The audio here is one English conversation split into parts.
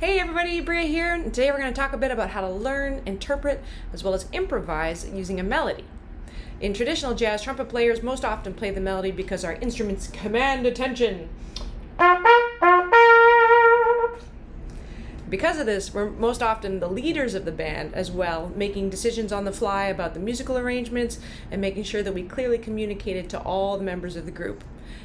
Hey everybody, Bria here, and today we're going to talk a bit about how to learn, interpret, as well as improvise using a melody. In traditional jazz, trumpet players most often play the melody because our instruments command attention. Because of this, we're most often the leaders of the band as well, making decisions on the fly about the musical arrangements and making sure that we clearly communicate it to all the members of the group.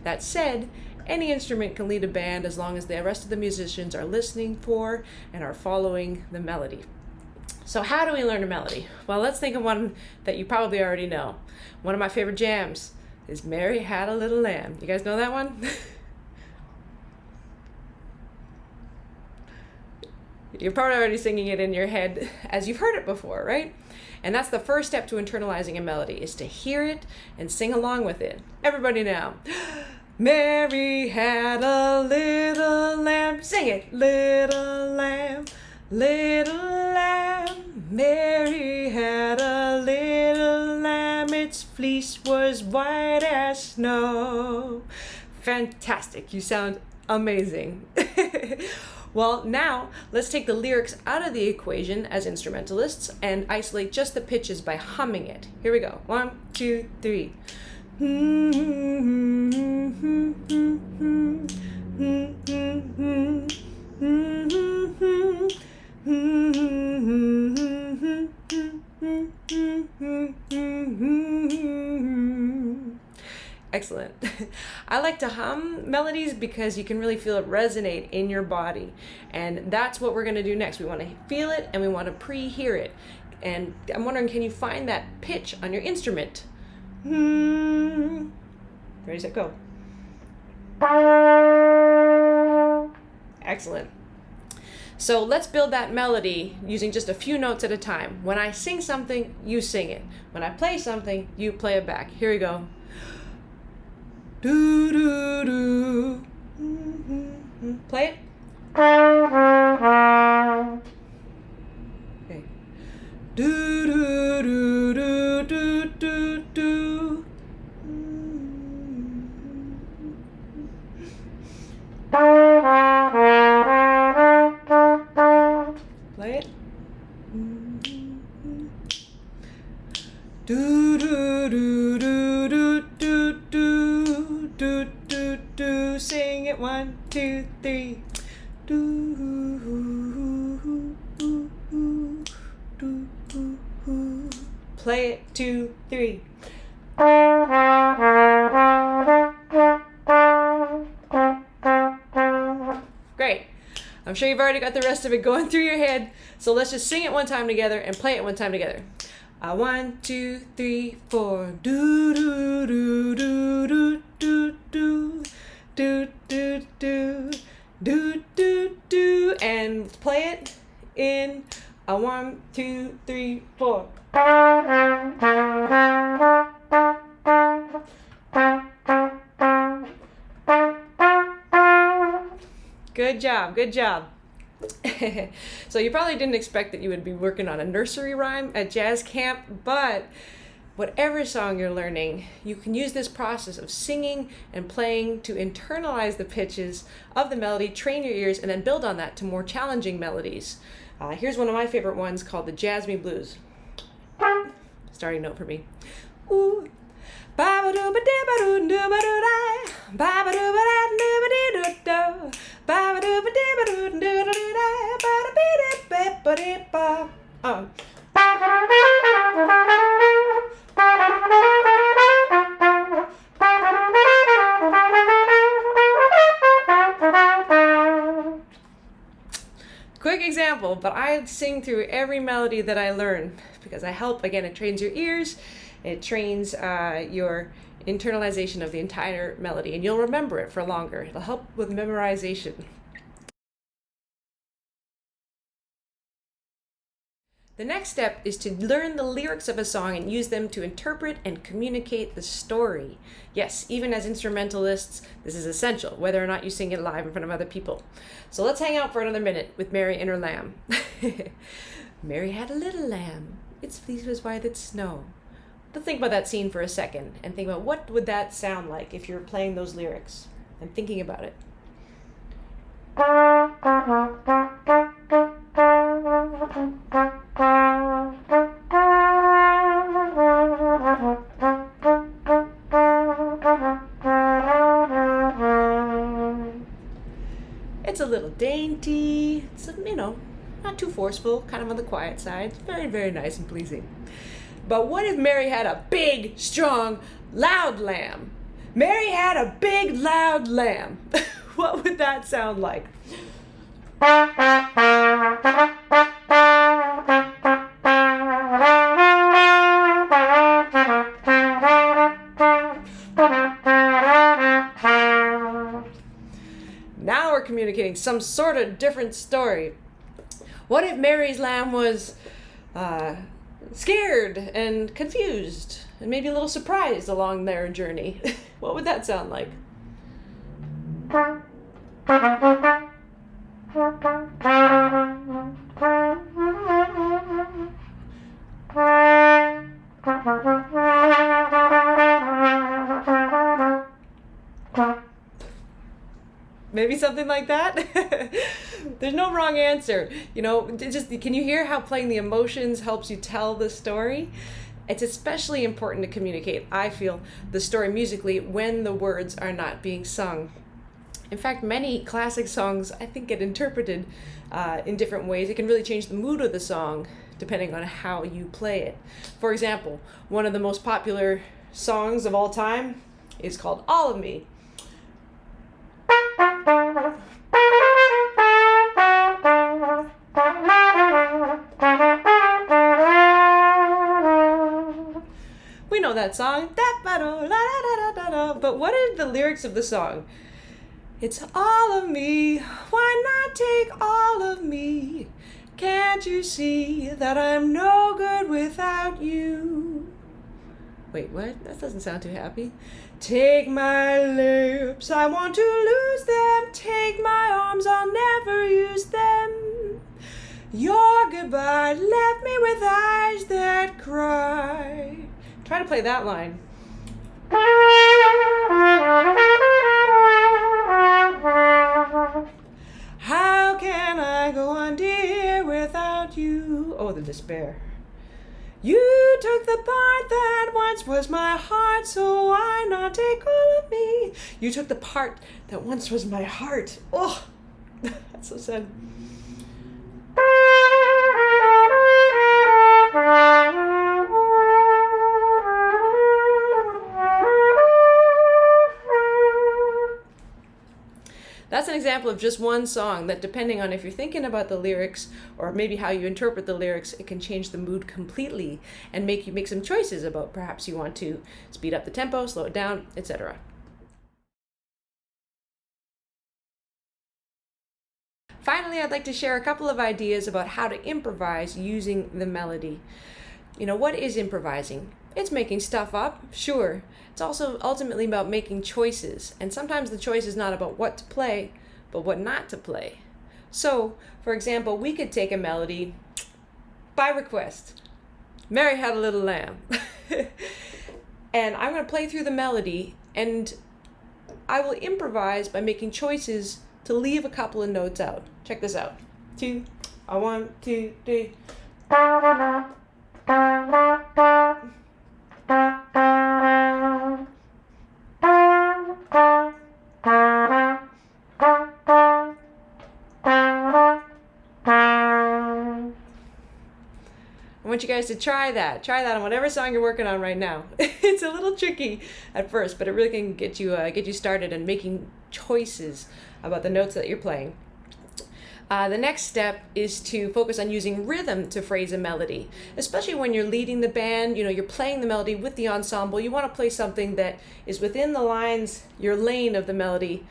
That said, any instrument can lead a band as long as the rest of the musicians are listening for and are following the melody. So how do we learn a melody? Well, let's think of one that you probably already know. One of my favorite jams is Mary Had a Little Lamb. You guys know that one? You're probably already singing it in your head as you've heard it before, right? And that's the first step to internalizing a melody, is to hear it and sing along with it. Everybody now. Mary had a little lamb. Sing it. Little lamb, Mary had a little lamb. Its fleece was white as snow. Fantastic. You sound amazing. Well, now let's take the lyrics out of the equation as instrumentalists and isolate just the pitches by humming it. Here we go. 1, 2, 3. Excellent. I like to hum melodies because you can really feel it resonate in your body. And that's what we're going to do next. We want to feel it and we want to pre-hear it. And I'm wondering, can you find that pitch on your instrument? Ready, set, go. Excellent. So let's build that melody using just a few notes at a time. When I sing something, you sing it. When I play something, you play it back. Here we go. Do do do. Play it. Okay. Do do do do do do do. Play it. Do do do do do do do do do do. Sing it 1, 2, 3. Do do do. Play it 2, 3. Great. I'm sure you've already got the rest of it going through your head. So let's just sing it one time together and play it one time together. 1, 2, 3, 4. Do do do do do do do do do do do do do, and play it in 1, 2, 3, 4. Good job, good job. So you probably didn't expect that you would be working on a nursery rhyme at jazz camp, but whatever song you're learning, you can use this process of singing and playing to internalize the pitches of the melody, train your ears, and then build on that to more challenging melodies. Here's one of my favorite ones called the Jasmine Blues. Starting note for me. Ooh. Quick example, but I sing through every melody that I learn because I help. Again, it trains your ears, it trains your internalization of the entire melody, and you'll remember it for longer. It'll help with memorization. The next step is to learn the lyrics of a song and use them to interpret and communicate the story. Yes, even as instrumentalists, this is essential, whether or not you sing it live in front of other people. So let's hang out for another minute with Mary and her lamb. Mary had a little lamb. Its fleece was white as snow. But think about that scene for a second and think about what would that sound like if you're playing those lyrics and thinking about it. It's a little dainty. It's, not too forceful, kind of on the quiet side. It's very, very nice and pleasing. But what if Mary had a big, strong, loud lamb? Mary had a big, loud lamb. What would that sound like? Now we're communicating some sort of different story. What if Mary's lamb was scared and confused and maybe a little surprised along their journey? What would that sound like? Maybe something like that? There's no wrong answer. Can you hear how playing the emotions helps you tell the story? It's especially important to communicate, I feel, the story musically when the words are not being sung. In fact, many classic songs, I think, get interpreted in different ways. It can really change the mood of the song depending on how you play it. For example, one of the most popular songs of all time is called All of Me. We know that song. But what are the lyrics of the song? It's all of me, why not take all of me? Can't you see that I'm no good without you? Wait, what? That doesn't sound too happy. Take my lips, I want to lose them. Take my arms, I'll never use them. Your goodbye left me with eyes that cry. Try to play that line. How can I go on, dear, without you? Oh, the despair. You took the part that once was my heart, so why not take all of me? You took the part that once was my heart. Oh, that's so sad. That's an example of just one song that, depending on if you're thinking about the lyrics or maybe how you interpret the lyrics, it can change the mood completely and make you make some choices about perhaps you want to speed up the tempo, slow it down, etc. Finally, I'd like to share a couple of ideas about how to improvise using the melody. What is improvising? It's making stuff up, sure. It's also ultimately about making choices, and sometimes the choice is not about what to play, but what not to play. So, for example, we could take a melody by request. Mary had a little lamb. And I'm going to play through the melody, and I will improvise by making choices to leave a couple of notes out. Check this out. 2, 1, 2, 3. I want you guys to try that. Try that on whatever song you're working on right now. It's a little tricky at first, but it really can get you started in making choices about the notes that you're playing. The next step is to focus on using rhythm to phrase a melody, especially when you're leading the band. You're playing the melody with the ensemble. You want to play something that is within the lines, your lane of the melody,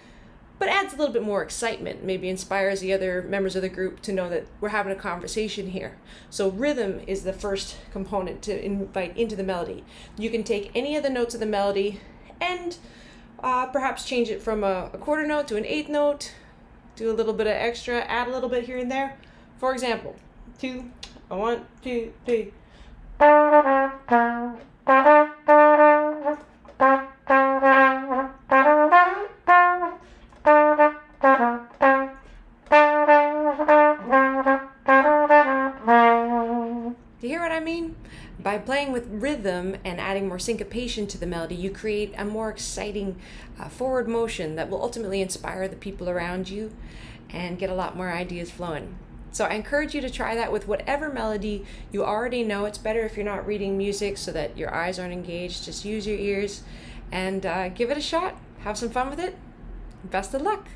but adds a little bit more excitement, maybe inspires the other members of the group to know that we're having a conversation here. So rhythm is the first component to invite into the melody. You can take any of the notes of the melody and perhaps change it from a quarter note to an eighth note, do a little bit of extra, add a little bit here and there. For example, 2, 1, 2, 3. Do you hear what I mean? By playing with rhythm and adding more syncopation to the melody, you create a more exciting forward motion that will ultimately inspire the people around you. and get a lot more ideas flowing. So I encourage you to try that with whatever melody you already know. It's better if you're not reading music so that your eyes aren't engaged. Just use your ears and give it a shot. Have some fun with it. Best of luck.